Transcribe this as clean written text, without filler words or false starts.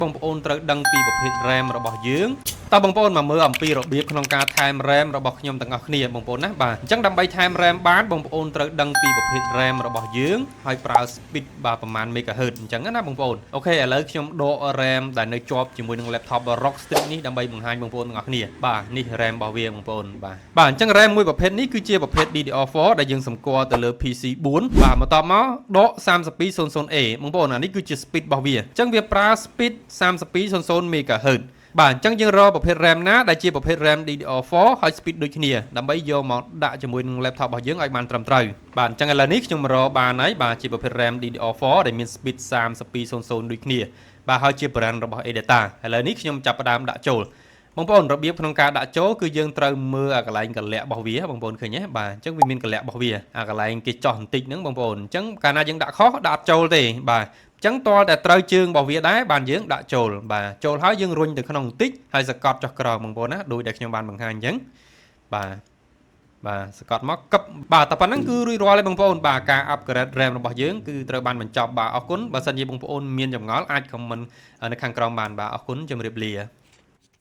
បងប្អូនត្រូវដឹងពីប្រភេទ RAM របស់យើងតើបងប្អូនមកមើលអំពីរបៀបក្នុងការថែម RAM របស់ខ្ញុំទាំងអស់គ្នាបងប្អូនណាបាទអញ្ចឹងដើម្បីថែម RAM បានបងប្អូនត្រូវដឹងពីប្រភេទ RAM របស់យើងហើយប្រើ speed បាទប្រមាណ MHz អញ្ចឹងណាបងប្អូនអូខេឥឡូវខ្ញុំដក RAM ដែលនៅជាប់ជាមួយនឹង laptop Rockstrix នេះដើម្បីបង្ហាញបងប្អូនទាំងអស់គ្នាបាទនេះ RAM របស់វាបងប្អូនបាទអញ្ចឹង RAM មួយប្រភេទនេះគឺជាប្រភេទ DDR4 ដែលយើងសម្គាល់ទៅលើ PC 4បាទបន្ទាប់មកដក 3200A បងប្អូនអានេះគឺជា speed របស់វាអញ្ចឹងវាប្រើ speed 3200 MHz បាទអញ្ចឹងយើងរកប្រភេទ RAM ណាដែលជាប្រភេទ RAM DDR4 ហើយ speed ដូចគ្នាដើម្បីយកមកដាក់ជាមួយនឹង laptop របស់យើងឲ្យបានត្រឹមត្រូវបាទអញ្ចឹងឥឡូវនេះខ្ញុំរកបានហើយបាទជាប្រភេទ RAM DDR4 ដែលមាន speed 3200ដូចគ្នាបាទហើយជា brand របស់ Adata ឥឡូវនេះខ្ញុំចាប់ផ្ដើមដាក់ចូលបងប្អូនរបៀបក្នុងការដាក់ចូលគឺយើងត្រូវមើលអាកន្លែងកលាក់របស់វាបងប្អូនឃើញទេបាទអញ្ចឹងវាមានកលាក់របស់វាអាកន្លែងគេចោះបន្តិចហ្នឹងបងប្អូនអញ្ចឹងកាលណាយើងដាក់ខុសដាក់ចូលទេបាទអញ្ចឹងតលតែត្រូវជើងរបស់វាដែរបានយើងដាក់ចូលបាទចូលហើយយើងរុញទៅក្នុងបន្តិចហើយសកត់ចុះក្រោមបងប្អូនណាដូចដែលខ្ញុំបានបង្ហាញអញ្ចឹងបាទសកត់មកកឹបបាទតែប៉ុណ្្នឹងគឺរួចរាល់ហើយបងប្អូនបាទការ upgrade RAM របស់យើងគឺត្រូវបានបញ្ចប់បាទអរគុណបើសិនជាបងប្អូនមានចម្ងល់អាច comment នៅខាងក្រោមបានបាទអរគុណជម្រាបលា